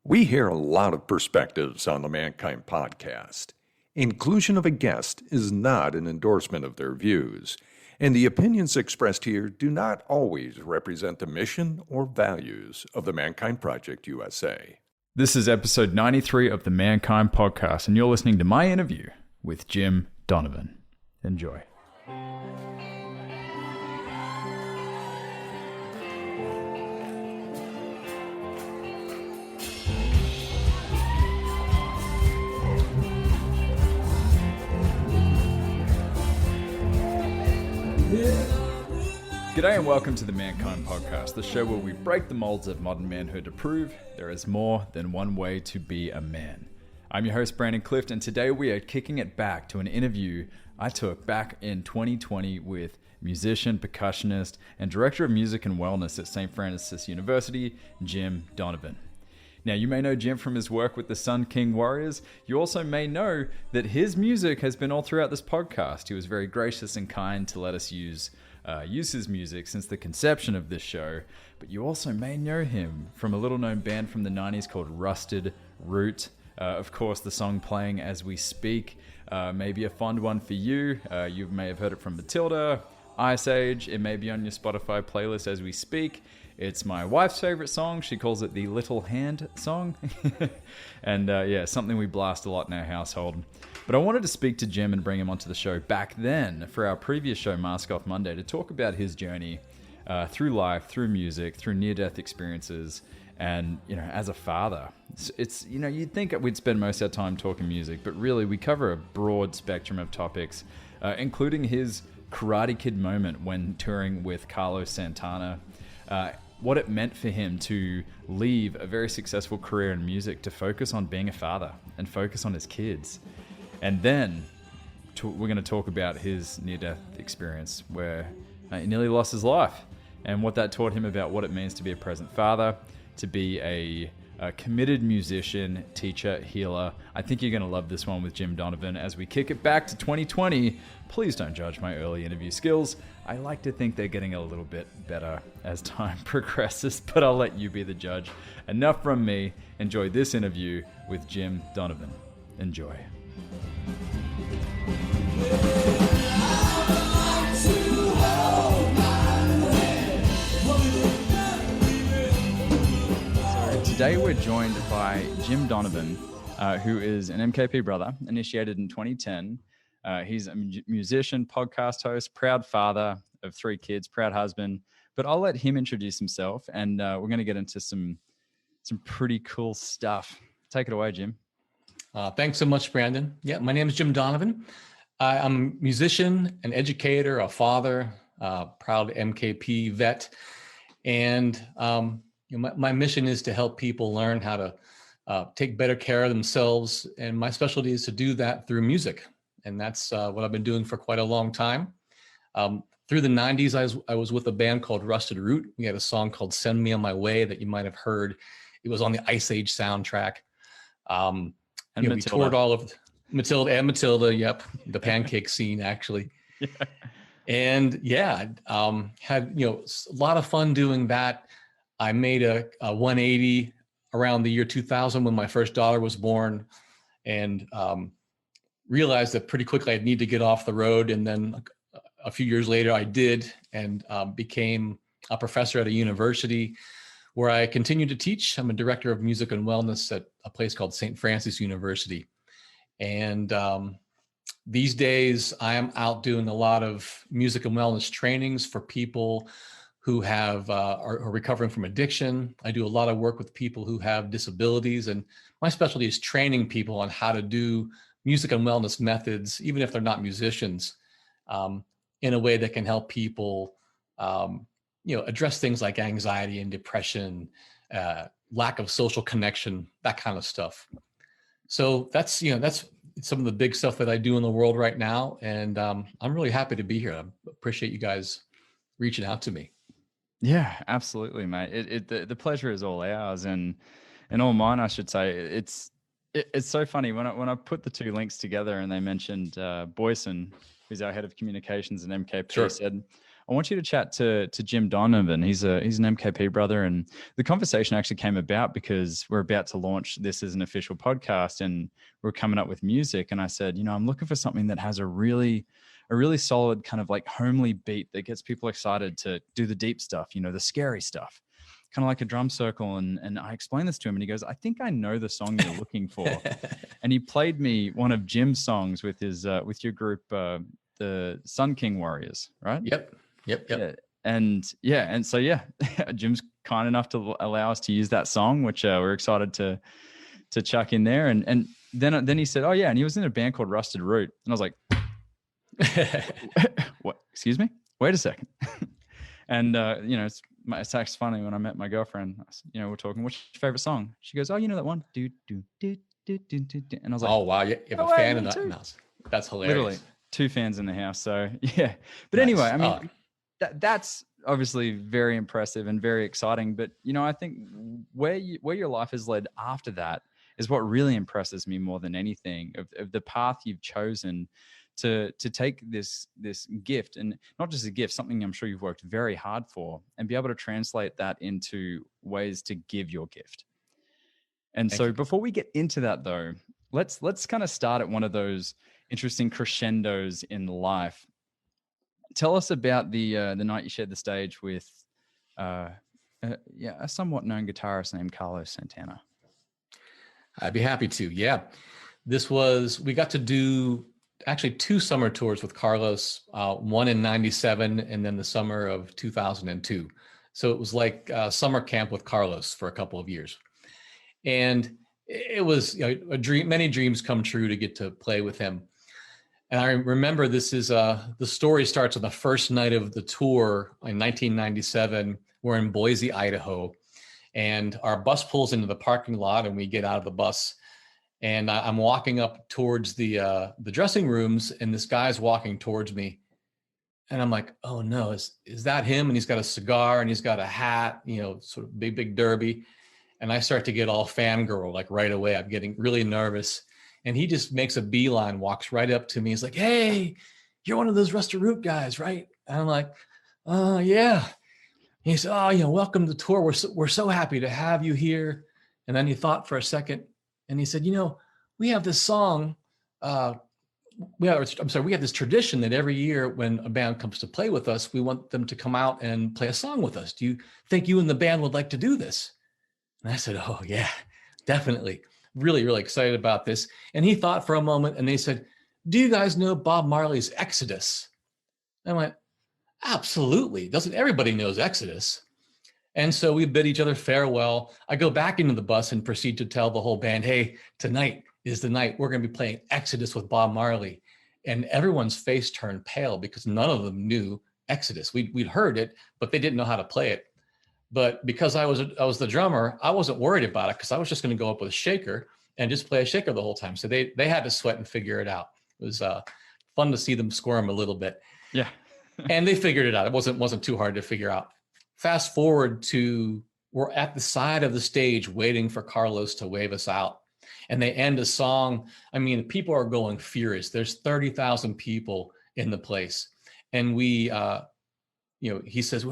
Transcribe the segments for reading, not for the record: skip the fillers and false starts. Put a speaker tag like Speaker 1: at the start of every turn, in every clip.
Speaker 1: We hear a lot of perspectives on the Mankind podcast. Inclusion of a guest is not an endorsement of their views, and the opinions expressed here do not always represent the mission or values of the Mankind Project USA.
Speaker 2: This is episode 93 of the Mankind podcast, and you're listening to my interview with Jim Donovan. Enjoy. G'day and welcome to the Mankind Podcast, the show where we break the molds of modern manhood to prove there is more than one way to be a man. I'm your host, Brandon Clift, and today we are kicking it back to an interview I took back in 2020 with musician, percussionist, and director of music and wellness at St. Francis University, Jim Donovan. Now, you may know Jim from his work with the Sun King Warriors. You also may know that his music has been all throughout this podcast. He was very gracious and kind to let us use his music since the conception of this show. But you also may know him from a little-known band from the 90s called Rusted Root. Of course, the song playing as we speak may be a fond one for you. You may have heard it from Matilda, Ice Age. It may be on your Spotify playlist as we speak. It's my wife's favorite song. She calls it the Little Hand song. And something we blast a lot in our household. But I wanted to speak to Jim and bring him onto the show back then for our previous show, Mask Off Monday, to talk about his journey through life, through music, through near-death experiences, and, as a father. It's you'd think we'd spend most of our time talking music, but really we cover a broad spectrum of topics, including his Karate Kid moment when touring with Carlos Santana, what it meant for him to leave a very successful career in music to focus on being a father and focus on his kids. And then we're going to talk about his near-death experience where he nearly lost his life and what that taught him about what it means to be a present father, to be a committed musician, teacher, healer. I think you're going to love this one with Jim Donovan as we kick it back to 2020. Please don't judge my early interview skills. I like to think they're getting a little bit better as time progresses, but I'll let you be the judge. Enough from me. Enjoy this interview with Jim Donovan. Enjoy. So today we're joined by Jim Donovan, who is an MKP brother, initiated in 2010. He's a musician, podcast host, proud father of 3 kids, proud husband. But I'll let him introduce himself, and we're going to get into some pretty cool stuff. Take it away, Jim.
Speaker 3: Thanks so much, Brandon. Yeah, my name is Jim Donovan. I'm a musician, an educator, a father, proud MKP vet. And my mission is to help people learn how to take better care of themselves. And my specialty is to do that through music. And that's what I've been doing for quite a long time. Through the 90s, I was with a band called Rusted Root. We had a song called Send Me On My Way that you might have heard. It was on the Ice Age soundtrack. We toured all of Matilda, yep, the pancake scene actually. Yeah. And had a lot of fun doing that. I made a 180 around the year 2000 when my first daughter was born, and realized that pretty quickly I'd need to get off the road. And then a few years later I did, and became a professor at a university where I continue to teach. I'm a director of music and wellness at a place called St. Francis University. And these days I am out doing a lot of music and wellness trainings for people who are recovering from addiction. I do a lot of work with people who have disabilities, and my specialty is training people on how to do music and wellness methods, even if they're not musicians, in a way that can help people address things like anxiety and depression, lack of social connection, that kind of stuff. So that's some of the big stuff that I do in the world right now. And I'm really happy to be here. I appreciate you guys reaching out to me.
Speaker 2: Yeah, absolutely, mate. The pleasure is all ours, and all mine, I should say. It's so funny when I put the 2 links together and they mentioned Boyson, who's our head of communications and MKP,
Speaker 3: Sure.
Speaker 2: said, I want you to chat to Jim Donovan. He's an MKP brother, and the conversation actually came about because we're about to launch this as an official podcast, and we're coming up with music. And I said, I'm looking for something that has a really solid kind of like homely beat that gets people excited to do the deep stuff, the scary stuff, kind of like a drum circle. And I explained this to him, and he goes, I think I know the song you're looking for. And he played me one of Jim's songs with his with your group, the Sun King Warriors, right?
Speaker 3: Yep.
Speaker 2: Yeah. And so Jim's kind enough to allow us to use that song, which we're excited to chuck in there. And then he said, oh yeah, and he was in a band called Rusted Root, and I was like, what? Excuse me? Wait a second. And it's actually funny when I met my girlfriend. We're talking, what's your favorite song? She goes, oh, that one, do do do do do do do. And I was like,
Speaker 3: oh wow, you have a fan in the house. That's hilarious.
Speaker 2: Literally 2 fans in the house. So yeah, but
Speaker 3: nice.
Speaker 2: Anyway, I mean, that's obviously very impressive and very exciting. But I think where your life has led after that is what really impresses me more than anything, of the path you've chosen to take this gift, and not just a gift, something I'm sure you've worked very hard for, and be able to translate that into ways to give your gift. And Thank you. Before we get into that though, let's kind of start at one of those interesting crescendos in life. Tell us about the night you shared the stage with a somewhat known guitarist named Carlos Santana.
Speaker 3: I'd be happy to. Yeah, we got to do actually 2 summer tours with Carlos, one in 97 and then the summer of 2002. So it was like summer camp with Carlos for a couple of years. And it was a dream, many dreams come true to get to play with him. And I remember the story starts on the first night of the tour in 1997. We're in Boise, Idaho, and our bus pulls into the parking lot, and we get out of the bus. And I'm walking up towards the dressing rooms, and this guy's walking towards me. And I'm like, oh no, is that him? And he's got a cigar and he's got a hat, sort of big derby. And I start to get all fangirl, like right away. I'm getting really nervous. And he just makes a beeline, walks right up to me. He's like, hey, you're one of those Rusted Root guys, right? And I'm like, yeah. He said, oh, welcome to the tour. We're so happy to have you here. And then he thought for a second, and he said, we have this song. We have this tradition that every year when a band comes to play with us, we want them to come out and play a song with us. Do you think you and the band would like to do this? And I said, oh yeah, definitely. Really, really excited about this. And he thought for a moment, and they said, do you guys know Bob Marley's Exodus? And I went, absolutely. Doesn't everybody knows Exodus? And so we bid each other farewell. I go back into the bus and proceed to tell the whole band, hey, tonight is the night we're going to be playing Exodus with Bob Marley. And everyone's face turned pale because none of them knew Exodus. We'd heard it, but they didn't know how to play it. But because I was the drummer, I wasn't worried about it because I was just going to go up with a shaker and just play a shaker the whole time. So they had to sweat and figure it out. It was fun to see them squirm a little bit.
Speaker 2: Yeah.
Speaker 3: And they figured it out. It wasn't too hard to figure out. Fast forward to, we're at the side of the stage waiting for Carlos to wave us out. And they end a song. I mean, people are going furious. There's 30,000 people in the place. And we, he says,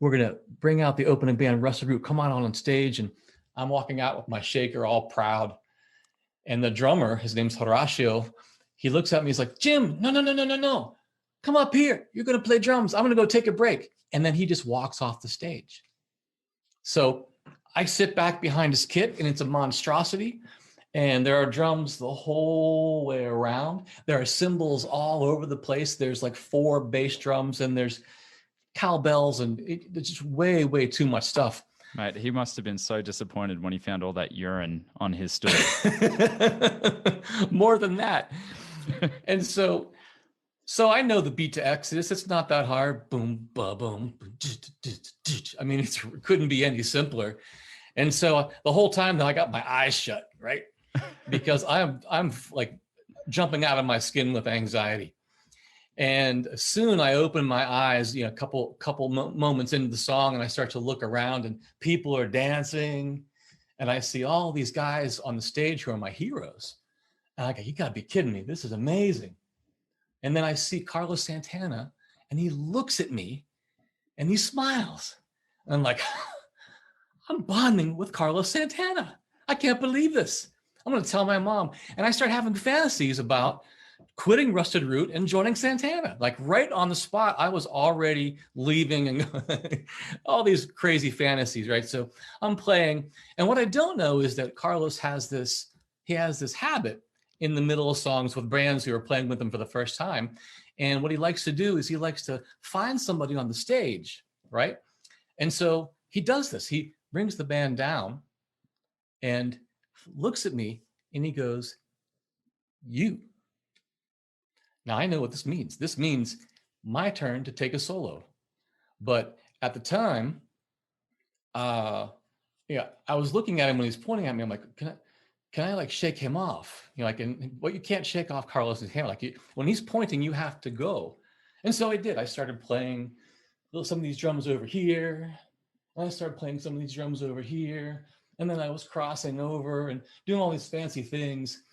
Speaker 3: we're going to bring out the opening band, Rusted Root, come on stage. And I'm walking out with my shaker, all proud. And the drummer, his name's Horacio, he looks at me, he's like, Jim, no. Come up here. You're going to play drums. I'm going to go take a break. And then he just walks off the stage. So I sit back behind his kit, and it's a monstrosity. And there are drums the whole way around. There are cymbals all over the place. There's like 4 bass drums, and there's cowbells, and it's just way, way too much stuff.
Speaker 2: Mate, he must have been so disappointed when he found all that urine on his stool.
Speaker 3: More than that. And so I know the beat to Exodus. It's not that hard. Boom, ba, boom. I mean, it couldn't be any simpler. And so the whole time I got my eyes shut, right? Because I'm like jumping out of my skin with anxiety. And soon I open my eyes, a couple moments into the song, and I start to look around, and people are dancing, and I see all these guys on the stage who are my heroes. And I go, you gotta be kidding me. This is amazing. And then I see Carlos Santana, And he looks at me and he smiles. And I'm like, I'm bonding with Carlos Santana. I can't believe this. I'm going to tell my mom. And I start having fantasies about quitting Rusted Root and joining Santana. Like right on the spot, I was already leaving and all these crazy fantasies, right? So I'm playing. And what I don't know is that Carlos has this habit in the middle of songs with bands who are playing with him for the first time. And what he likes to do is he likes to find somebody on the stage, right? And so he does this. He brings the band down and looks at me and he goes, "You." Now I know what this means. This means my turn to take a solo. But at the time, I was looking at him when he's pointing at me. I'm like, can I like shake him off? Like, and what you can't shake off Carlos's hand. Like when he's pointing, you have to go. And so I did. I started playing some of these drums over here. And I started playing some of these drums over here. And then I was crossing over and doing all these fancy things.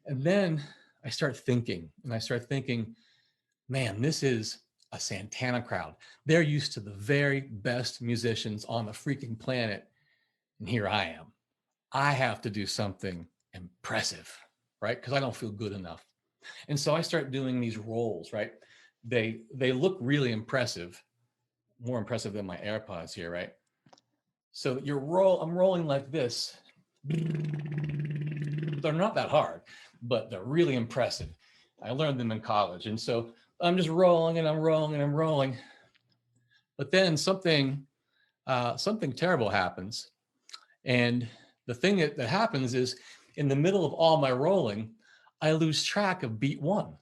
Speaker 3: And then I start thinking, man, this is a Santana crowd. They're used to the very best musicians on the freaking planet. And here I am. I have to do something impressive, right? Because I don't feel good enough. And so I start doing these rolls, right? They look really impressive, more impressive than my AirPods here, right? So I'm rolling like this. They're not that hard, but they're really impressive. I learned them in college. And so I'm just rolling and I'm rolling and I'm rolling. But then something terrible happens. And the thing that happens is in the middle of all my rolling, I lose track of beat one.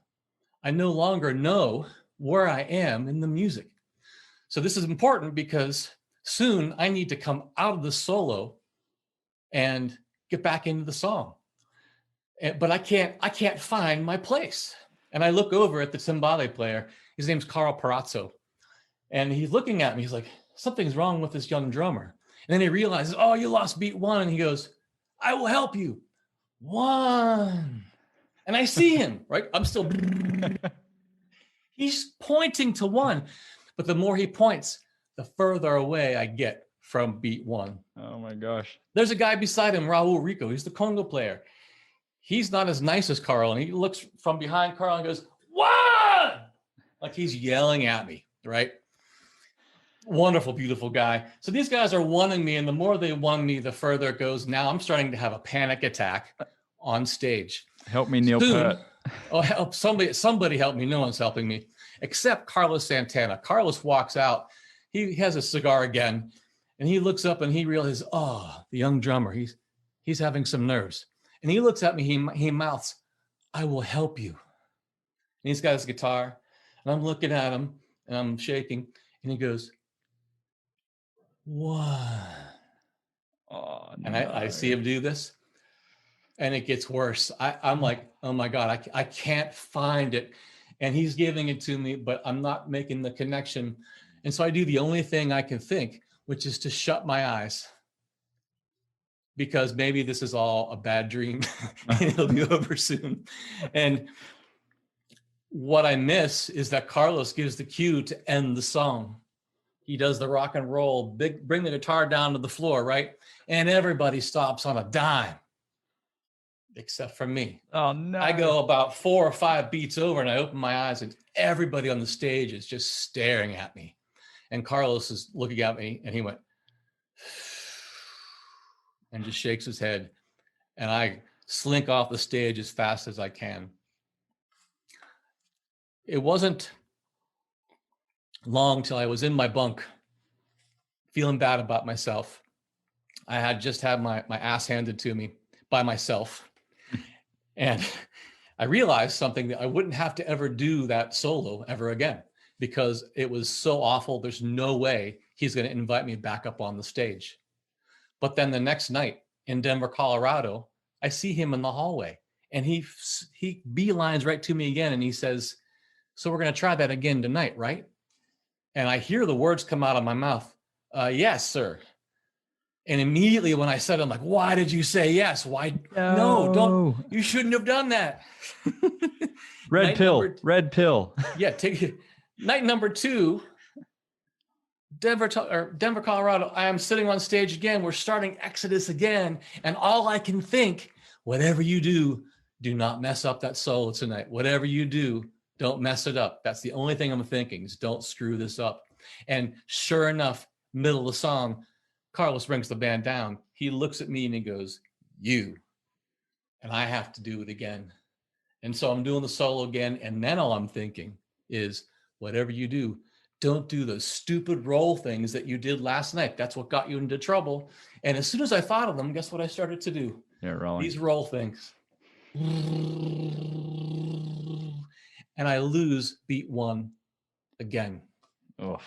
Speaker 3: I no longer know where I am in the music. So this is important because soon I need to come out of the solo and get back into the song. But I can't find my place. And I look over at the timbale player. His name's Carl Parazzo. And he's looking at me. He's like, something's wrong with this young drummer. And then he realizes, oh, you lost beat one. And he goes, I will help you. One. And I see him, right? I'm still, he's pointing to one. But the more he points, the further away I get from beat one.
Speaker 2: Oh my gosh.
Speaker 3: There's a guy beside him, Raul Rico. He's the conga player. He's not as nice as Carl. And he looks from behind Carl and goes, one! Like he's yelling at me, right? Wonderful, beautiful guy. So these guys are wanting me, and the more they want me, the further it goes. Now I'm starting to have a panic attack on stage.
Speaker 2: Help me, Neil
Speaker 3: Soon,
Speaker 2: Peart.
Speaker 3: Oh, help somebody help me. No one's helping me except Carlos Santana. Carlos walks out. He has a cigar again, and he looks up and he realizes, oh, the young drummer, he's having some nerves. And he looks at me, he mouths, I will help you. And he's got his guitar, and I'm looking at him, and I'm shaking, and he goes, what?
Speaker 2: Oh,
Speaker 3: And
Speaker 2: no.
Speaker 3: I see him do this, and it gets worse. I'm like, oh my God, I can't find it. And he's giving it to me, but I'm not making the connection. And so I do the only thing I can think, which is to shut my eyes, because maybe this is all a bad dream and it'll be over soon. And what I miss is that Carlos gives the cue to end the song. He does the rock and roll, bring the guitar down to the floor, right? And everybody stops on a dime, except for me.
Speaker 2: Oh no.
Speaker 3: I go about 4 or 5 beats over and I open my eyes and everybody on the stage is just staring at me. And Carlos is looking at me and he went, and just shakes his head. And I slink off the stage as fast as I can. It wasn't long till I was in my bunk, feeling bad about myself. I had just had my ass handed to me by myself. And I realized something, that I wouldn't have to ever do that solo ever again, because it was so awful. There's no way he's going to invite me back up on the stage. But then the next night in Denver, Colorado, I see him in the hallway, and he beelines right to me again. And he says, so we're going to try that again tonight, right? And I hear the words come out of my mouth. Yes, sir. And immediately when I said, I'm like, why did you say yes? Why? No, don't, you shouldn't have done that.
Speaker 2: Red pill.
Speaker 3: Yeah. Night number 2, Denver, Colorado. I am sitting on stage again. We're starting Exodus again. And all I can think, whatever you do, do not mess up that solo tonight. Whatever you do, don't mess it up. That's the only thing I'm thinking is don't screw this up. And sure enough, middle of the song, Carlos brings the band down. He looks at me and he goes, you. And I have to do it again. And so I'm doing the solo again. And then all I'm thinking is, whatever you do, don't do those stupid roll things that you did last night. That's what got you into trouble. And as soon as I thought of them, guess what I started to do?
Speaker 2: Yeah, rolling.
Speaker 3: These roll things. And I lose beat 1 again.
Speaker 2: Oh,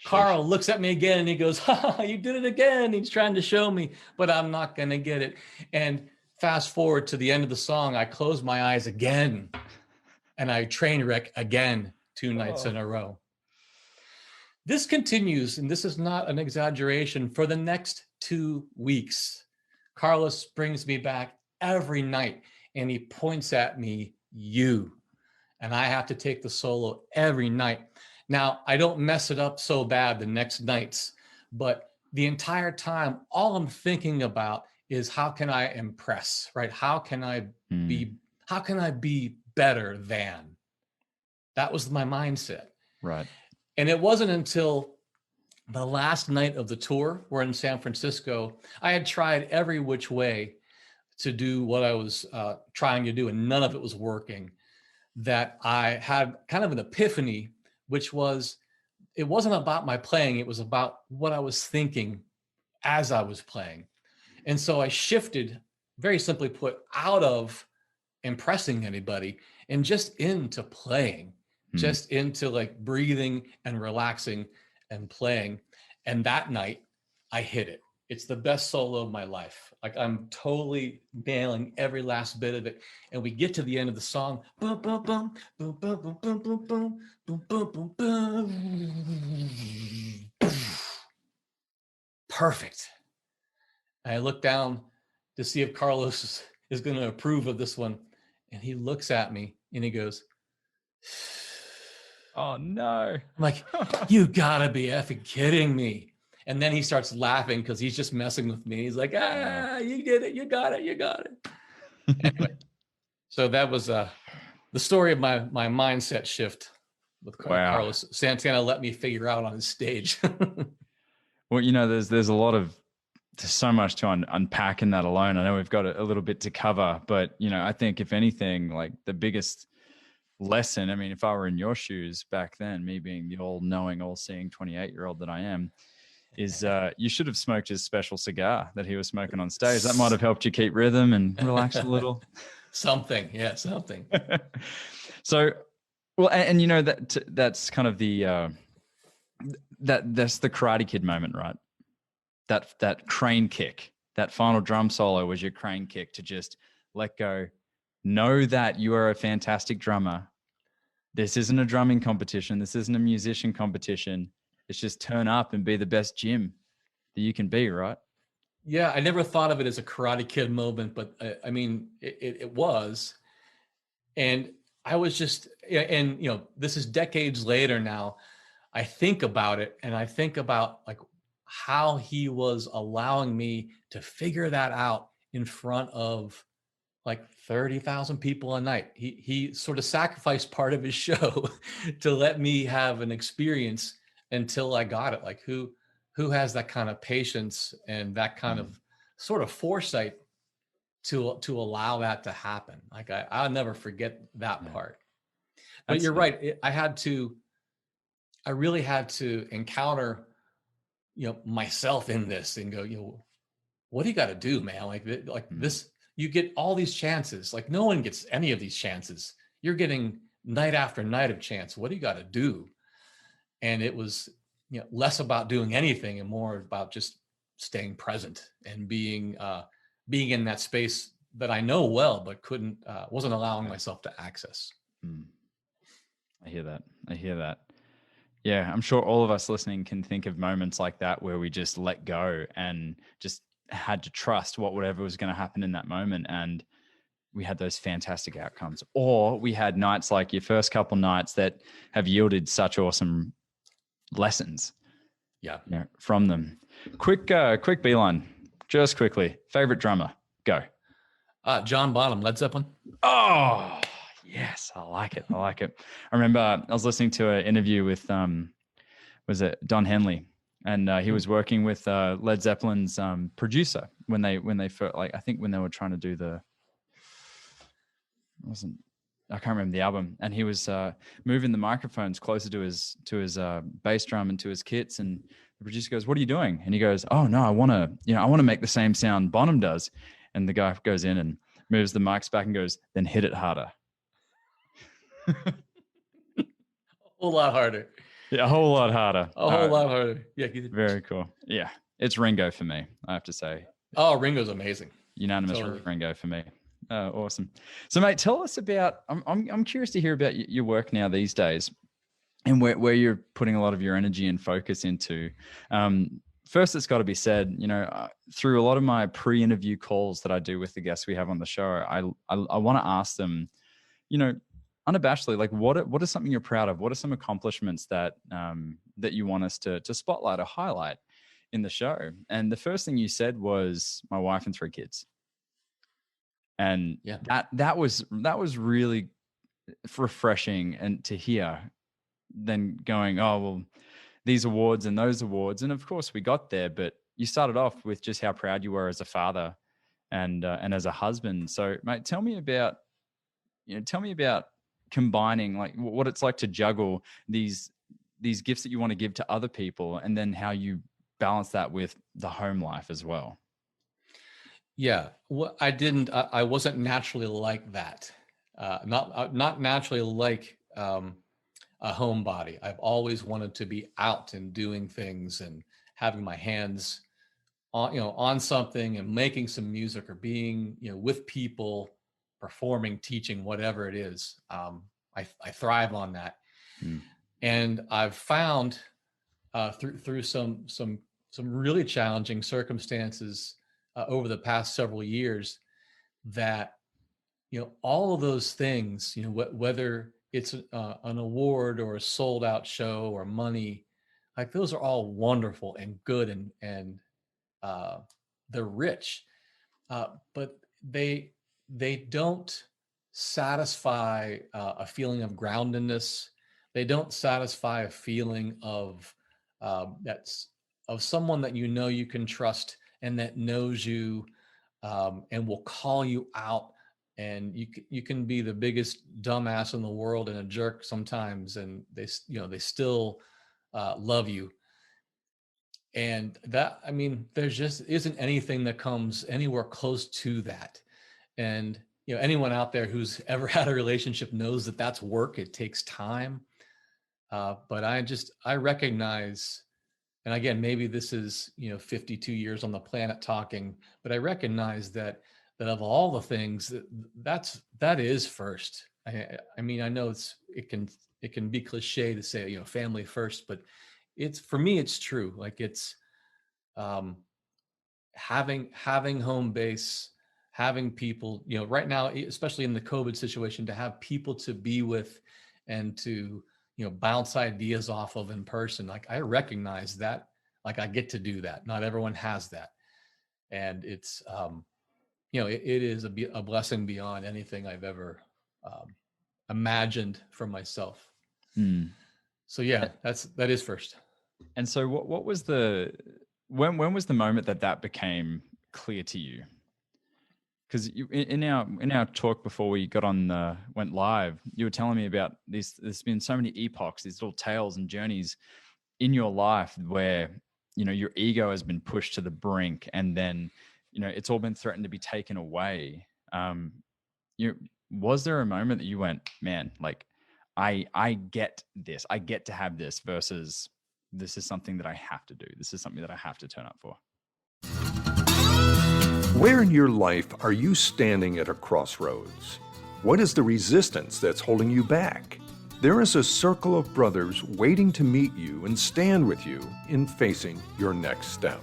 Speaker 3: Carl looks at me again and he goes, ha, you did it again. He's trying to show me, but I'm not going to get it. And fast forward to the end of the song, I close my eyes again and I train wreck again 2 nights in a row. This continues, and this is not an exaggeration, for the next 2 weeks. Carlos brings me back every night and he points at me, you. And I have to take the solo every night. Now, I don't mess it up so bad the next nights, but the entire time, all I'm thinking about is how can I impress, right? How can I be better than? That was my mindset.
Speaker 2: Right.
Speaker 3: And it wasn't until the last night of the tour, we're in San Francisco, I had tried every which way to do what I was trying to do, and none of it was working, that I had kind of an epiphany, which was, it wasn't about my playing, it was about what I was thinking as I was playing. And so I shifted, very simply put, out of impressing anybody and just into playing. Just into like breathing and relaxing and playing. And that night I hit it. It's the best solo of my life. Like I'm totally nailing every last bit of it. And we get to the end of the song. Boom, boom, boom, boom, boom, boom, boom, boom, boom, boom, boom, boom, boom. Perfect. And I look down to see if Carlos is going to approve of this one. And he looks at me and he goes,
Speaker 2: oh no.
Speaker 3: I'm like, you gotta be effing kidding me. And then he starts laughing because he's just messing with me. He's like, you did it. You got it. You got it. Anyway, so that was the story of my mindset shift with Carlos Santana let me figure out on his stage.
Speaker 2: Well, there's so much to unpack in that alone. I know we've got a little bit to cover, but, I think if anything, like the biggest lesson, I mean, if I were in your shoes back then, me being the all-knowing, all-seeing 28-year-old that I am, is you should have smoked his special cigar that he was smoking on stage. That might have helped you keep rhythm and relax a little.
Speaker 3: Something.
Speaker 2: So, well, and that's kind of the that's the Karate Kid moment, right? That crane kick, that final drum solo was your crane kick to just let go. Know that you are a fantastic drummer. This isn't a drumming competition. This isn't a musician competition. It's just turn up and be the best Jim that you can be, right?
Speaker 3: Yeah, I never thought of it as a Karate Kid moment, but I mean, it was. And I was just, and this is decades later now. I think about it and I think about like how he was allowing me to figure that out in front of like 30,000 people a night. He sort of sacrificed part of his show to let me have an experience until I got it. Like who has that kind of patience and that kind of sort of foresight to allow that to happen? Like I'll never forget that part. But you're right. I really had to encounter, myself in this and go, what do you got to do, man? Like this. You get all these chances. Like no one gets any of these chances. You're getting night after night of chance. What do you got to do? And it was, less about doing anything and more about just staying present and being in that space that I know well, but wasn't allowing myself to access.
Speaker 2: I hear that. Yeah, I'm sure all of us listening can think of moments like that where we just let go and just had to trust whatever was going to happen in that moment. And we had those fantastic outcomes, or we had nights like your first couple nights that have yielded such awesome lessons from them. Quick beeline, just quickly. Favorite drummer, go.
Speaker 3: John Bonham, Led Zeppelin.
Speaker 2: Oh, yes, I like it. I remember I was listening to an interview with was it Don Henley, and he was working with Led Zeppelin's producer when they first, like, I think when they were trying to do I can't remember the album, and he was moving the microphones closer to his bass drum and to his kits, and the producer goes, "What are you doing?" And he goes, "Oh no, I want to make the same sound Bonham does." And the guy goes in and moves the mics back and goes, "Then hit it harder."
Speaker 3: A whole lot harder.
Speaker 2: Yeah, a whole lot harder.
Speaker 3: A whole lot harder. Yeah.
Speaker 2: Very cool. Yeah. It's Ringo for me, I have to say.
Speaker 3: Oh, Ringo's amazing.
Speaker 2: Unanimous Ringo for me. Awesome. So, mate, tell us about, I'm curious to hear about your work now these days and where you're putting a lot of your energy and focus into. First, it's got to be said, through a lot of my pre-interview calls that I do with the guests we have on the show, I want to ask them, unabashedly, like what is something you're proud of? What are some accomplishments that you want us to spotlight or highlight in the show? And the first thing you said was my wife and 3 kids. And that was really refreshing and to hear. Then going, oh well, these awards and those awards, and of course we got there. But you started off with just how proud you were as a father and as a husband. So, mate, tell me about combining, like, what it's like to juggle these gifts that you want to give to other people, and then how you balance that with the home life as well.
Speaker 3: Yeah, well, I wasn't naturally like that. Not naturally like a homebody. I've always wanted to be out and doing things and having my hands on something and making some music or being, with people, performing, teaching, whatever it is. I thrive on that. And I've found through some really challenging circumstances over the past several years that, all of those things, whether it's an award or a sold out show or money, like those are all wonderful and good and they're rich, but they don't satisfy a feeling of groundedness. They don't satisfy a feeling of that's of someone that you can trust and that knows you and will call you out. And you can be the biggest dumbass in the world and a jerk sometimes, and they still love you. And that, there just isn't anything that comes anywhere close to that. And anyone out there who's ever had a relationship knows that that's work. It takes time. But I recognize, and again, maybe this is 52 years on the planet talking, but I recognize that of all the things that is first. I know it can be cliche to say family first, but for me it's true. Like it's having home base, having people, right now, especially in the COVID situation, to have people to be with and to bounce ideas off of in person. Like I recognize that, like I get to do that. Not everyone has that, and it's it is a blessing beyond anything I've ever imagined for myself. So yeah, that is first.
Speaker 2: And so what was when was the moment that became clear to you? Because in our talk before we got on went live, you were telling me about this. There's been so many epochs, these little tales and journeys in your life where your ego has been pushed to the brink, and then it's all been threatened to be taken away. Was there a moment that you went, man, like I get this, I get to have this, versus this is something that I have to do. This is something that I have to turn up for.
Speaker 1: Where in your life are you standing at a crossroads? What is the resistance that's holding you back? There is a circle of brothers waiting to meet you and stand with you in facing your next step.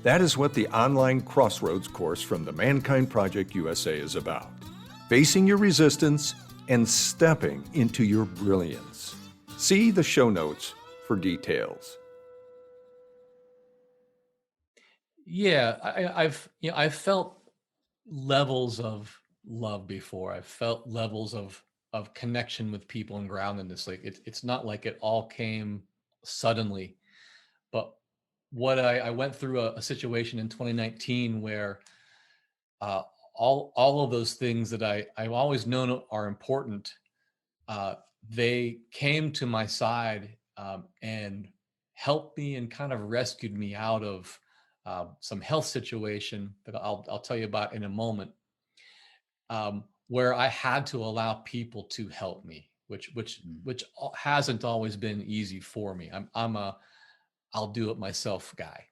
Speaker 1: That is what the online Crossroads course from the Mankind Project USA is about. facing your resistance, and stepping into your brilliance. See the show notes for details.
Speaker 3: Yeah, I've felt levels of love before. I've felt levels of connection with people and groundedness. Like it's not like it all came suddenly, but what I went through a situation in 2019 where uh, all of those things that I've always known are important, uh, they came to my side and helped me and kind of rescued me out of some health situation that I'll tell you about in a moment, where I had to allow people to help me, which hasn't always been easy for me. I'm a I'll do it myself guy.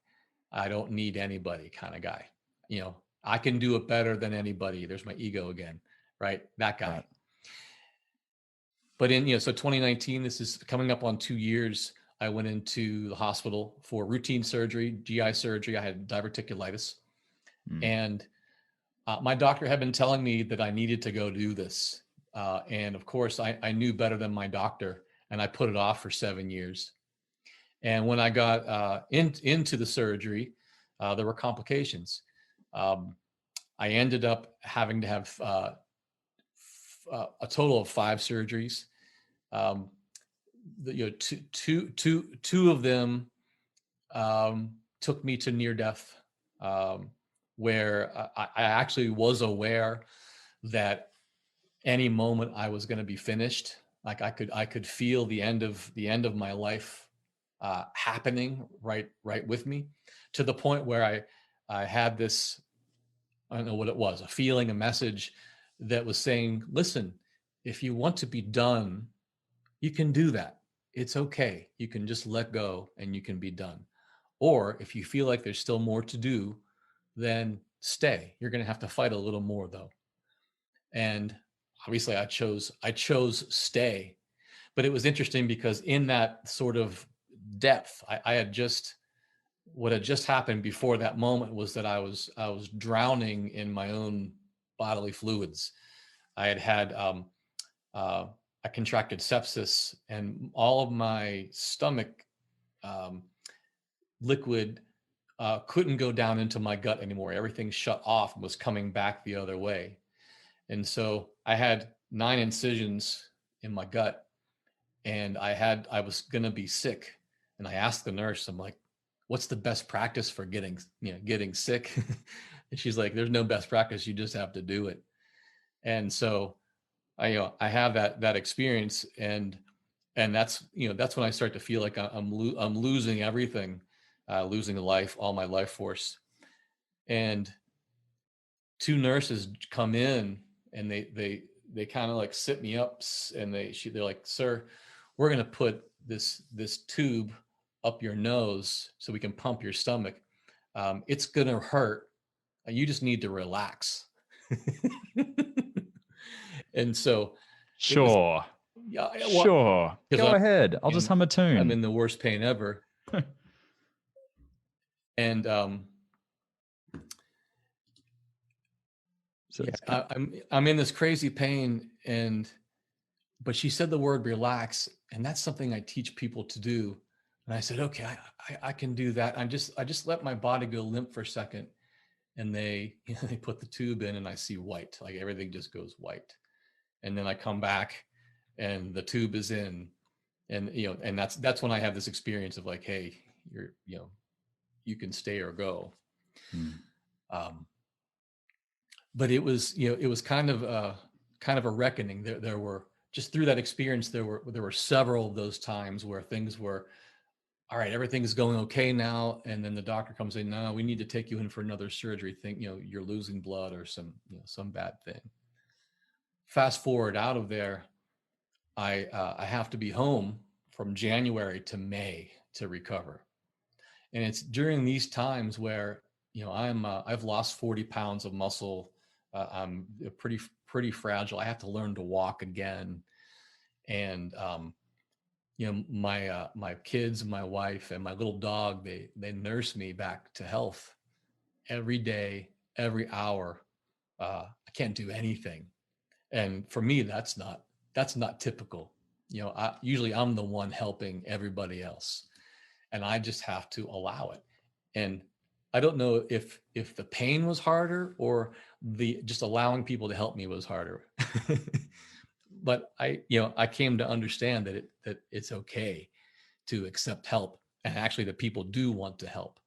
Speaker 3: I don't need anybody kind of guy. You know, I can do it better than anybody. There's my ego again, right? That guy.
Speaker 2: Right.
Speaker 3: But in, so 2019, this is coming up on 2 years. I went into the hospital for routine surgery, GI surgery. I had diverticulitis. And my doctor had been telling me that I needed to go do this. And of course, I knew better than my doctor, and I put it off for 7 years. And when I got into the surgery, there were complications. I ended up having to have a total of 5 surgeries. Two of them took me to near death, where I actually was aware that any moment I was going to be finished. Like I could feel the end of my life happening right with me, to the point where I had this, I don't know what it was, a feeling, a message that was saying, listen, if you want to be done, you can do that. It's okay. You can just let go and you can be done. Or if you feel like there's still more to do, then stay. You're going to have to fight a little more though. And obviously I chose stay. But it was interesting because in that sort of depth, I had just, what had just happened before that moment was that I was drowning in my own bodily fluids. I had I contracted sepsis, and all of my stomach liquid couldn't go down into my gut anymore. Everything shut off and was coming back the other way. And so I had 9 incisions in my gut, and I was going to be sick. And I asked the nurse, I'm like, what's the best practice for getting sick? And she's like, there's no best practice. You just have to do it. And so I have that experience, and that's that's when I start to feel like I'm losing everything, losing life, all my life force. And 2 nurses come in, and they kind of like sit me up, and they're like, sir, we're going to put this tube up your nose so we can pump your stomach. It's going to hurt. You just need to relax. And so it was,
Speaker 2: Sure.
Speaker 3: yeah,
Speaker 2: Sure. Go ahead. I'll just hum a tune.
Speaker 3: I'm in the worst pain ever. And I'm in this crazy pain, but she said the word relax, and that's something I teach people to do. And I said, okay, I can do that. I just let my body go limp for a second, and they they put the tube in, and I see white, like everything just goes white. And then I come back, and the tube is in, and and that's when I have this experience of like, hey, you can stay or go. But it was kind of a reckoning. There were, just through that experience, there were several of those times where things were, all right, everything's going okay now, and then the doctor comes in, no, we need to take you in for another surgery. Think you're losing blood or some bad thing. Fast forward out of there, I have to be home from January to May to recover. And it's during these times where I've lost 40 pounds of muscle. I'm pretty fragile. I have to learn to walk again. And my kids, my wife, and my little dog, they nurse me back to health every day, every hour. I can't do anything. And for me, that's not typical. Usually I'm the one helping everybody else, and I just have to allow it. And I don't know if the pain was harder or the just allowing people to help me was harder. But I came to understand that it's okay to accept help, and actually that people do want to help.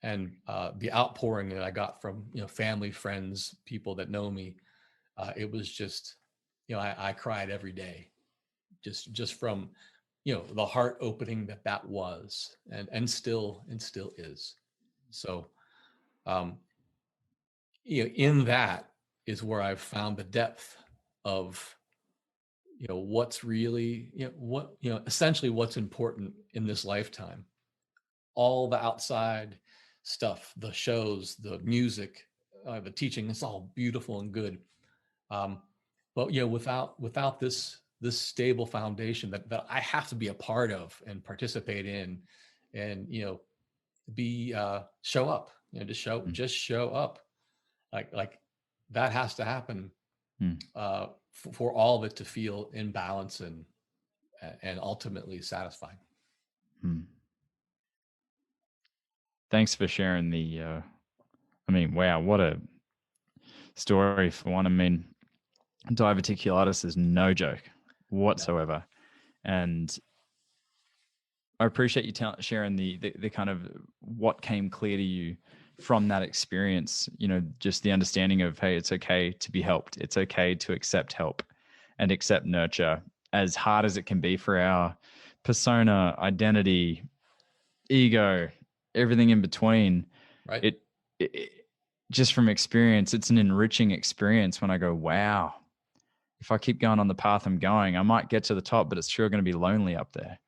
Speaker 3: And the outpouring that I got from family, friends, people that know me, it was just, I cried every day, just from the heart opening that was, and still is. So in that is where I've found the depth of what's really what essentially what's important in this lifetime. All the outside stuff, the shows, the music, the teaching, it's all beautiful and good. um, but without this stable foundation that I have to be a part of and participate in, and be show up, just show up, like that has to happen,
Speaker 2: Mm.
Speaker 3: for all of it to feel in balance and ultimately satisfying.
Speaker 2: Mm. Thanks for sharing the, wow, what a story for one. I mean, diverticulitis is no joke whatsoever. And I appreciate you sharing the kind of what came clear to you from that experience, just the understanding of, hey, it's okay to be helped. It's okay to accept help and accept nurture, as hard as it can be for our persona, identity, ego, everything in between.
Speaker 3: Right.
Speaker 2: It just from experience, it's an enriching experience when I go, wow, if I keep going on the path I'm going, I might get to the top, but it's sure going to be lonely up there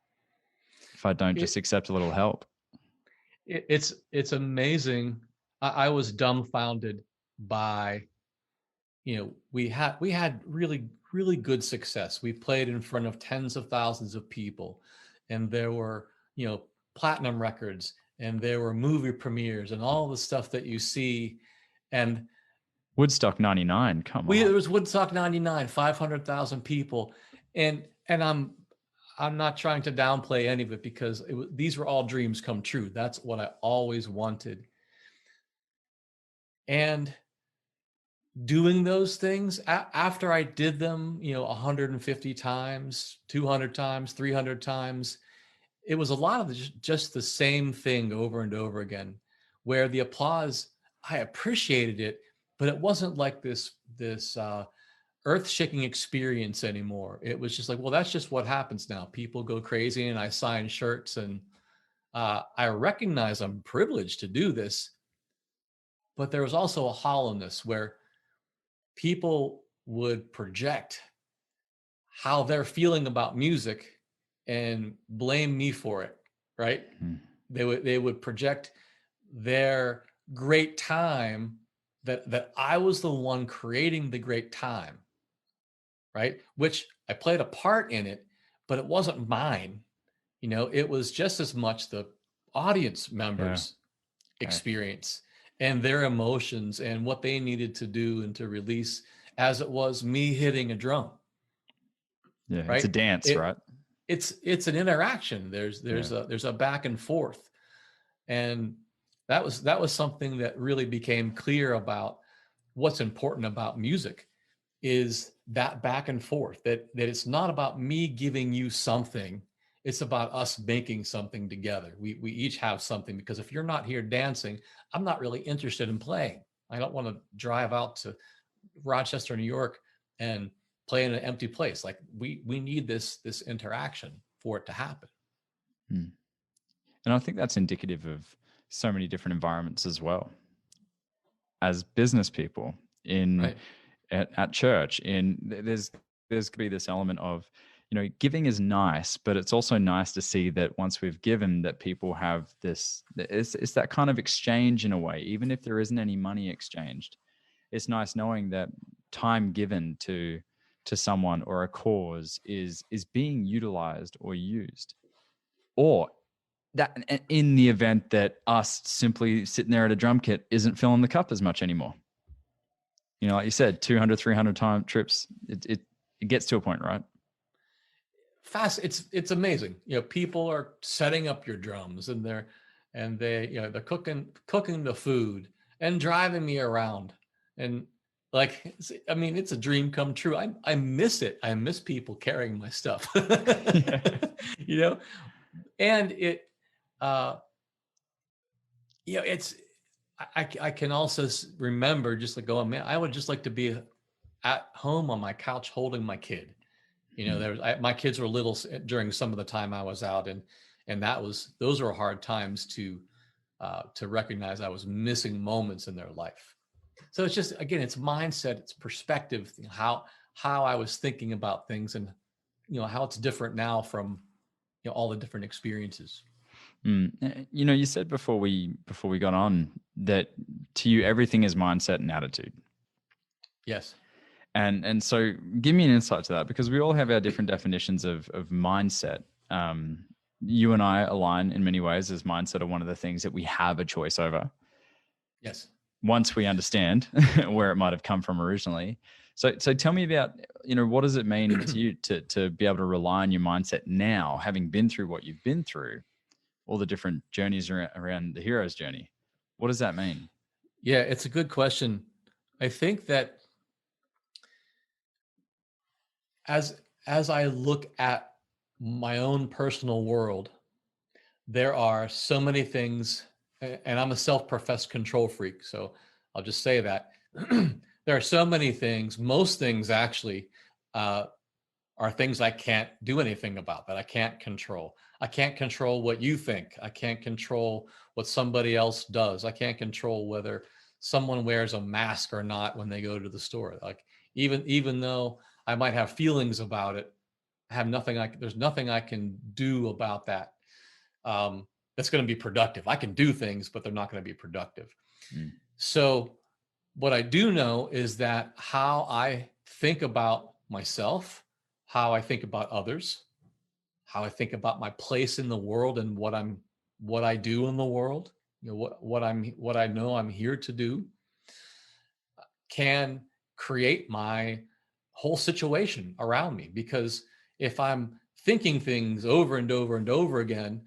Speaker 2: if I don't just
Speaker 3: it,
Speaker 2: accept a little help.
Speaker 3: it's amazing. I was dumbfounded by, we had really good success. We played in front of tens of thousands of people, and there were platinum records, and there were movie premieres, and all the stuff that you see. And
Speaker 2: Woodstock 99, come on.
Speaker 3: there was Woodstock 99, 500,000 people. And I'm not trying to downplay any of it, because these were all dreams come true. That's what I always wanted. And doing those things, after I did them 150 times, 200 times, 300 times, it was a lot of just the same thing over and over again, where the applause, I appreciated it, but it wasn't like this earth-shaking experience anymore. It was just like, well, that's just what happens now. People go crazy, and I sign shirts, and I recognize I'm privileged to do this, but there was also a hollowness where people would project how they're feeling about music and blame me for it, right? They would project their great time, that I was the one creating the great time, right? Which I played a part in it, but it wasn't mine. It was just as much the audience members' experience and their emotions and what they needed to do and to release, as it was me hitting a drum.
Speaker 2: Yeah,
Speaker 3: Right?
Speaker 2: it's a dance, right?
Speaker 3: It's an interaction. There's a back and forth. And that was something that really became clear about what's important about music, is that back and forth, that it's not about me giving you something. It's about us making something together. We each have something, because if you're not here dancing, I'm not really interested in playing. I don't want to drive out to Rochester, New York, and play in an empty place. Like we need this interaction for it to happen.
Speaker 2: And I think that's indicative of so many different environments as well. As business people
Speaker 3: Right.
Speaker 2: at church, there's could be this element of, giving is nice, but it's also nice to see that once we've given, that people have this, it's that kind of exchange in a way, even if there isn't any money exchanged. It's nice knowing that time given to someone or a cause is being utilized or used, or that in the event that us simply sitting there at a drum kit isn't filling the cup as much anymore. You know, like you said, 200, 300 time trips, it gets to a point, right?
Speaker 3: Fast. It's amazing. People are setting up your drums and they're cooking the food and driving me around. And like, I mean, it's a dream come true. I miss it. I miss people carrying my stuff.
Speaker 2: Yeah.
Speaker 3: you know, and uh, it's, I can also remember just like going, man, I would just like to be at home on my couch holding my kid. My kids were little during some of the time I was out, and those were hard times to recognize I was missing moments in their life. So it's just, again, it's mindset, it's perspective, how I was thinking about things, and how it's different now from all the different experiences.
Speaker 2: You said before we got on that to you everything is mindset and attitude.
Speaker 3: Yes.
Speaker 2: And so give me an insight to that, because we all have our different definitions of mindset. You and I align in many ways, as mindset are one of the things that we have a choice over.
Speaker 3: Yes.
Speaker 2: Once we understand where it might have come from originally. So tell me about, what does it mean to you to be able to rely on your mindset now, having been through what you've been through, all the different journeys around the hero's journey? What does that mean?
Speaker 3: Yeah, it's a good question. I think that as I look at my own personal world, there are so many things, and I'm a self-professed control freak, so I'll just say that there are so many things. Most things actually are things I can't do anything about, that I can't control. I can't control what you think. I can't control what somebody else does. I can't control whether someone wears a mask or not when they go to the store. Like, even though I might have feelings about it, there's nothing I can do about that. That's going to be productive. I can do things, but they're not going to be productive. So what I do know is that how I think about myself, how I think about others, how I think about my place in the world and what I do in the world, what I know I'm here to do, can create my whole situation around me. Because if I'm thinking things over and over and over again,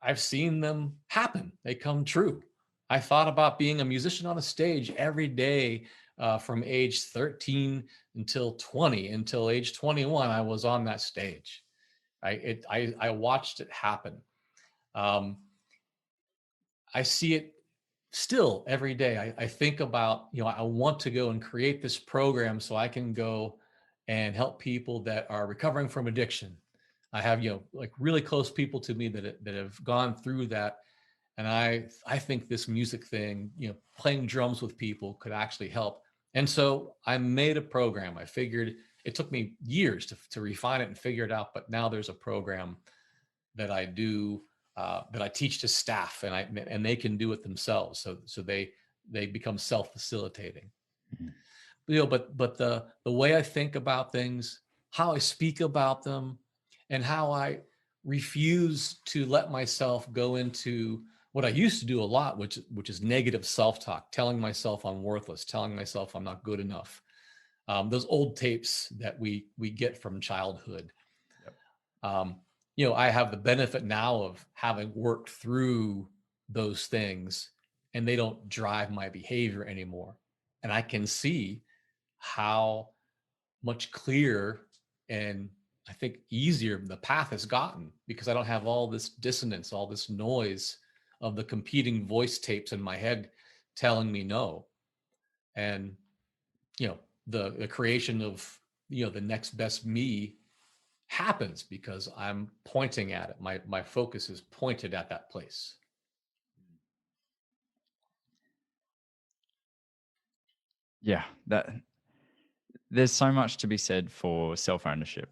Speaker 3: I've seen them happen. They come true. I thought about being a musician on a stage every day from age 13 until 20. Until age 21, I was on that stage. I watched it happen. I see it still every day. I think about, I want to go and create this program so I can go and help people that are recovering from addiction. I have, like really close people to me that have gone through that. And I think this music thing, playing drums with people could actually help. And so I made a program. I figured it took me years to refine it and figure it out. But now there's a program that I do, that I teach to staff, and they can do it themselves. So they become self-facilitating. But the way I think about things, how I speak about them, and how I refuse to let myself go into what I used to do a lot, which is negative self-talk, telling myself I'm worthless, telling myself I'm not good enough. Those old tapes that we get from childhood. Yep. I have the benefit now of having worked through those things, and they don't drive my behavior anymore. And I can see how much clearer and I think easier the path has gotten, because I don't have all this dissonance, all this noise of the competing voice tapes in my head telling me no. And, the creation of, the next best me happens because I'm pointing at it. My focus is pointed at that place.
Speaker 2: Yeah, there's so much to be said for self-ownership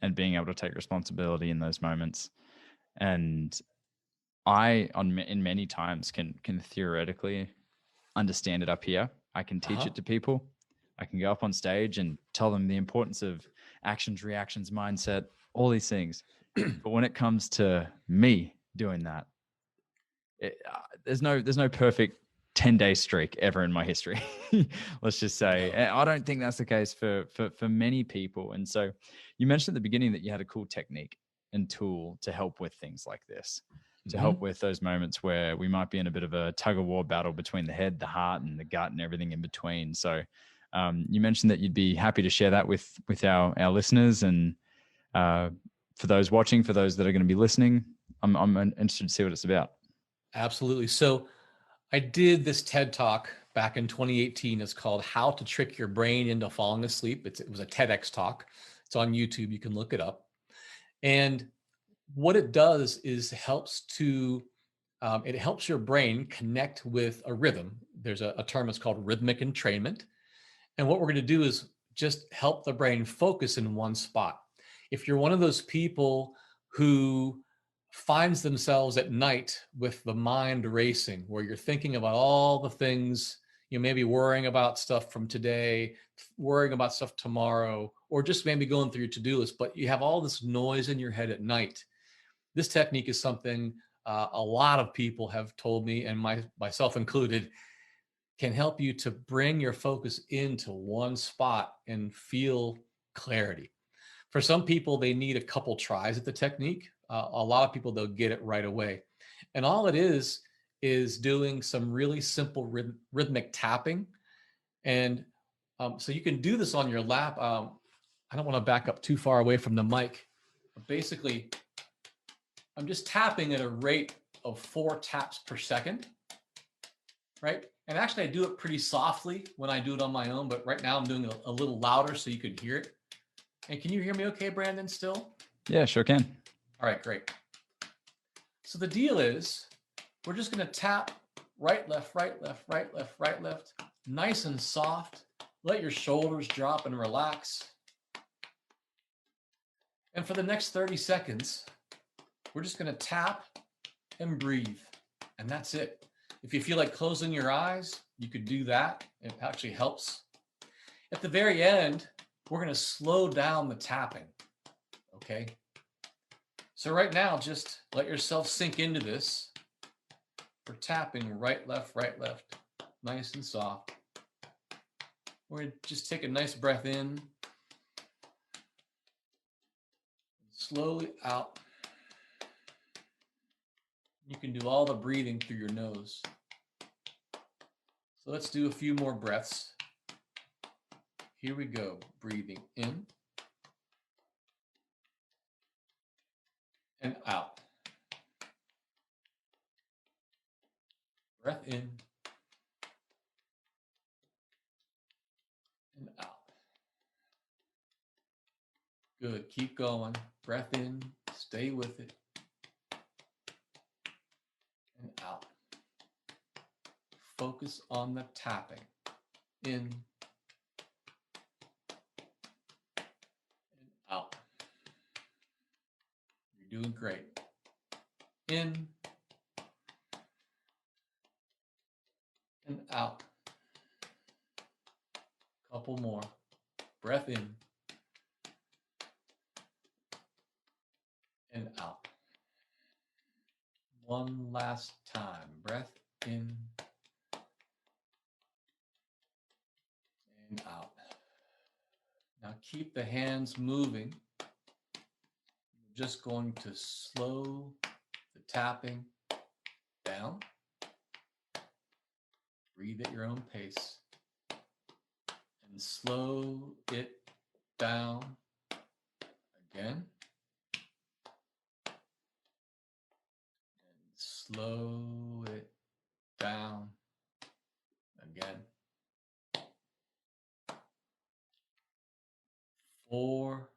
Speaker 2: and being able to take responsibility in those moments. And in many times can theoretically understand it up here. I can teach it to people. I can go up on stage and tell them the importance of actions, reactions, mindset, all these things. But when it comes to me doing that, there's no perfect 10-day streak ever in my history. Let's just say. And I don't think that's the case for many people. And so you mentioned at the beginning that you had a cool technique and tool to help with things like this, to help with those moments where we might be in a bit of a tug of war battle between the head, the heart, and the gut and everything in between. So you mentioned that you'd be happy to share that with our listeners, and for those watching, for those that are going to be listening, I'm interested to see what it's about.
Speaker 3: Absolutely. So I did this TED Talk back in 2018. It's called How to Trick Your Brain into Falling Asleep. It was a TEDx talk. It's on YouTube. You can look it up. And what it does is it helps your brain connect with a rhythm. There's a term that's called rhythmic entrainment. And what we're going to do is just help the brain focus in one spot. If you're one of those people who finds themselves at night with the mind racing, where you're thinking about all the things, you may be worrying about stuff from today, worrying about stuff tomorrow, or just maybe going through your to-do list, but you have all this noise in your head at night. This technique is something a lot of people have told me, and myself included, can help you to bring your focus into one spot and feel clarity. For some people, they need a couple tries at the technique. A lot of people, they'll get it right away. And all it is doing some really simple rhythmic tapping. And so you can do this on your lap. I don't want to back up too far away from the mic. But basically, I'm just tapping at a rate of 4 taps per second, right? And actually, I do it pretty softly when I do it on my own, but right now I'm doing it a little louder so you can hear it. And can you hear me okay, Brandon, still?
Speaker 2: Yeah, sure can.
Speaker 3: All right, great. So the deal is we're just going to tap right, left, right, left, right, left, right, left, nice and soft. Let your shoulders drop and relax. And for the next 30 seconds, we're just going to tap and breathe. And that's it. If you feel like closing your eyes, you could do that. It actually helps. At the very end, we're going to slow down the tapping. Okay? So right now, just let yourself sink into this. We're tapping right, left, nice and soft. We're going to just take a nice breath in. Slowly out. You can do all the breathing through your nose. So let's do a few more breaths. Here we go. Breathing in and out. Breath in and out. Good. Keep going. Breath in. Stay with it. And out. Focus on the tapping. In and out. You're doing great. In and out. Couple more. Breath in and out. One last time. Breath in and out. Now keep the hands moving. You're just going to slow the tapping down. Breathe at your own pace. And slow it down again. Slow it down again. 4,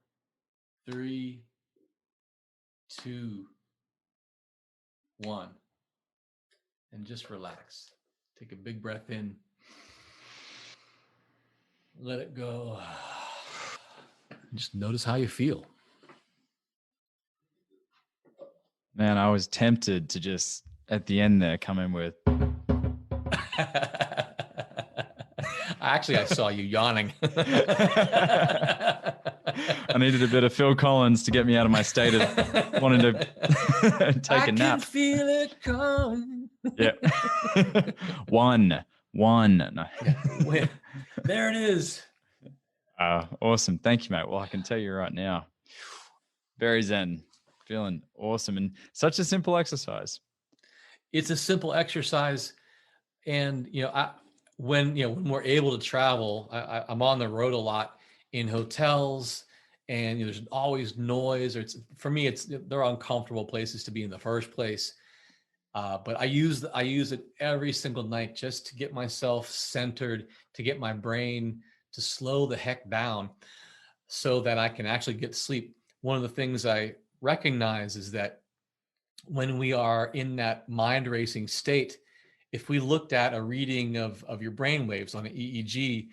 Speaker 3: 3, 2, 1. And just relax. Take a big breath in. Let it go. Just notice how you feel.
Speaker 2: Man, I was tempted to just at the end there come in with.
Speaker 3: Actually, I saw you yawning.
Speaker 2: I needed a bit of Phil Collins to get me out of my state of wanting to take a nap.
Speaker 3: I can feel it coming.
Speaker 2: Yeah. One. No.
Speaker 3: Yeah. There it is.
Speaker 2: Awesome. Thank you, mate. Well, I can tell you right now, very zen, feeling awesome, and such a simple exercise.
Speaker 3: It's a simple exercise. And, when we're able to travel, I'm on the road a lot in hotels, and there's always noise, or for me, they're uncomfortable places to be in the first place. But I use it every single night just to get myself centered, to get my brain to slow the heck down so that I can actually get sleep. One of the things I recognize is that when we are in that mind racing state, if we looked at a reading of your brain waves on an EEG,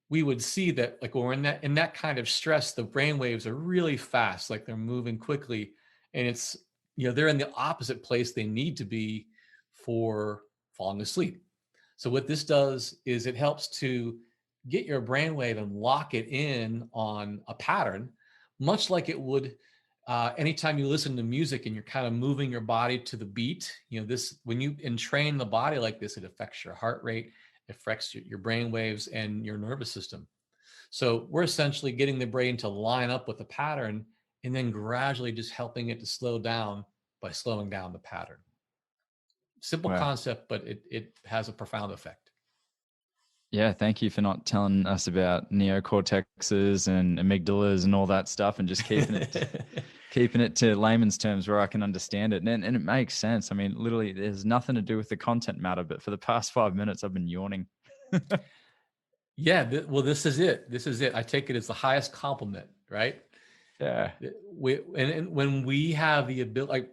Speaker 3: we would see that, like, when we're in that kind of stress, the brain waves are really fast, like they're moving quickly, and it's they're in the opposite place they need to be for falling asleep. So what this does is it helps to get your brainwave and lock it in on a pattern, much like it would anytime you listen to music and you're kind of moving your body to the beat. When you entrain the body like this, it affects your heart rate, affects your brain waves and your nervous system. So we're essentially getting the brain to line up with the pattern and then gradually just helping it to slow down by slowing down the pattern. Simple concept, but it has a profound effect.
Speaker 2: Yeah, thank you for not telling us about neocortexes and amygdalas and all that stuff, and just keeping it to layman's terms where I can understand it. And it makes sense. I mean, literally, there's nothing to do with the content matter, but for the past 5 minutes, I've been yawning.
Speaker 3: Yeah, well, this is it. This is it. I take it as the highest compliment, right?
Speaker 2: Yeah.
Speaker 3: And when we have the ability,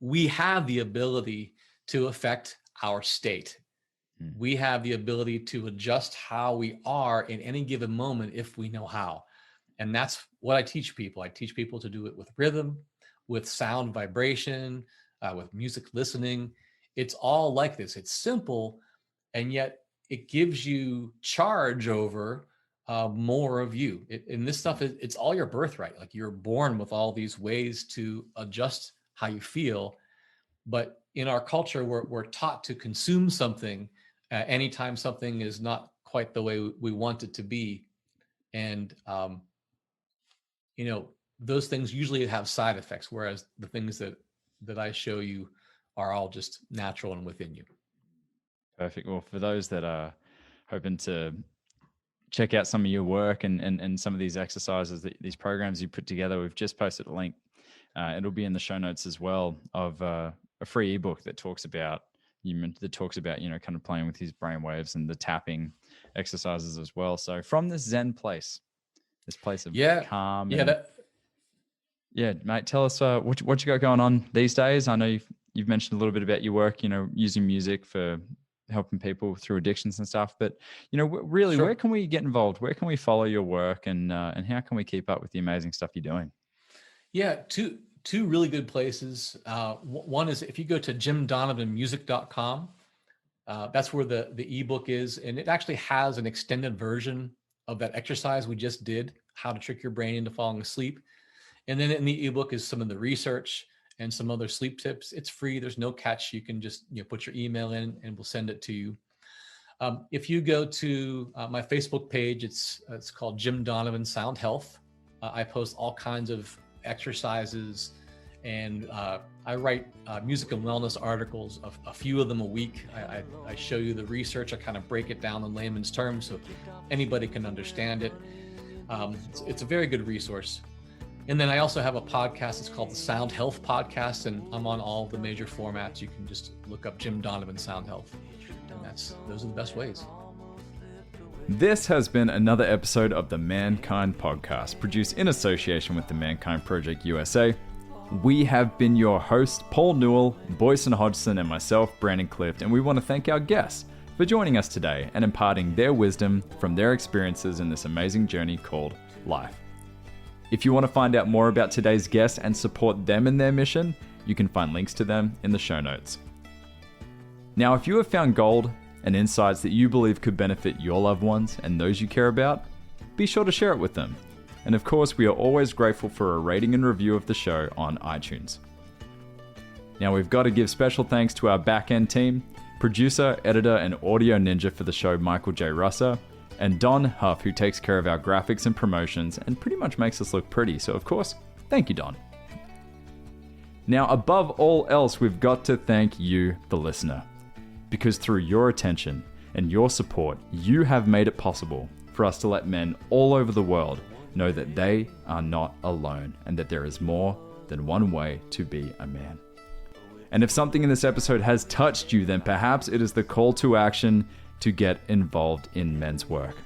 Speaker 3: we have the ability to affect our state. We have the ability to adjust how we are in any given moment if we know how. And that's what I teach people. I teach people to do it with rhythm, with sound vibration, with music listening. It's all like this. It's simple, and yet it gives you charge over more of you. And this stuff, it's all your birthright. Like, you're born with all these ways to adjust how you feel. But in our culture, we're taught to consume something anytime something is not quite the way we want it to be. And, those things usually have side effects, whereas the things that I show you are all just natural and within you.
Speaker 2: Perfect. Well, for those that are hoping to check out some of your work and some of these exercises, these programs you put together, we've just posted a link. It'll be in the show notes as well, of a free ebook that talks about kind of playing with his brain waves and the tapping exercises as well. So from this Zen place, this place of calm. Yeah, mate, tell us what you got going on these days. I know you've mentioned a little bit about your work, using music for helping people through addictions and stuff. But, really, Sure. Where can we get involved? Where can we follow your work, and how can we keep up with the amazing stuff you're doing?
Speaker 3: Yeah, two really good places. One is if you go to jimdonovanmusic.com, that's where the ebook is. And it actually has an extended version of that exercise we just did, how to trick your brain into falling asleep. And then in the ebook is some of the research and some other sleep tips. It's free. There's no catch. You can just put your email in and we'll send it to you. If you go to my Facebook page, it's called Jim Donovan Sound Health. I post all kinds of exercises, and I write music and wellness articles, a few of them a week. I show you the research. I kind of break it down in layman's terms so anybody can understand it. It's a very good resource. And then I also have a podcast. It's called the Sound Health Podcast, and I'm on all the major formats. You can just look up Jim Donovan Sound Health, and those are the best ways.
Speaker 2: This has been another episode of the Mankind Podcast, produced in association with the Mankind Project USA. We have been your hosts, Paul Newell, Boyson Hodgson, and myself, Brandon Clift, and we want to thank our guests for joining us today and imparting their wisdom from their experiences in this amazing journey called life. If you want to find out more about today's guests and support them in their mission, you can find links to them in the show notes. Now, if you have found gold and insights that you believe could benefit your loved ones and those you care about, be sure to share it with them. And of course, we are always grateful for a rating and review of the show on iTunes. Now we've got to give special thanks to our back-end team, producer, editor, and audio ninja for the show, Michael J. Russer, and Don Huff, who takes care of our graphics and promotions and pretty much makes us look pretty. So of course, thank you, Don. Now, above all else, we've got to thank you, the listener, because through your attention and your support, you have made it possible for us to let men all over the world know that they are not alone and that there is more than one way to be a man. And if something in this episode has touched you, then perhaps it is the call to action to get involved in men's work.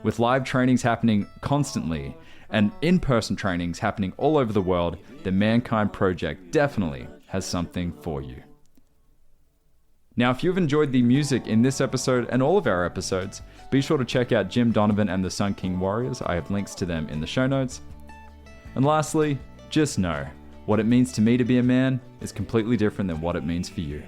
Speaker 2: With live trainings happening constantly and in-person trainings happening all over the world, the Mankind Project definitely has something for you. Now, if you've enjoyed the music in this episode and all of our episodes, be sure to check out Jim Donovan and the Sun King Warriors. I have links to them in the show notes. And lastly, just know, what it means to me to be a man is completely different than what it means for you.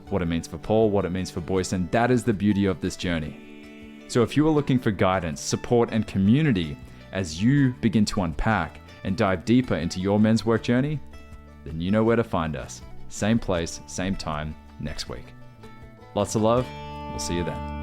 Speaker 2: What it means for Paul, what it means for Boyson, that is the beauty of this journey. So if you are looking for guidance, support, and community as you begin to unpack and dive deeper into your men's work journey, then you know where to find us. Same place, same time, next week. Lots of love. We'll see you then.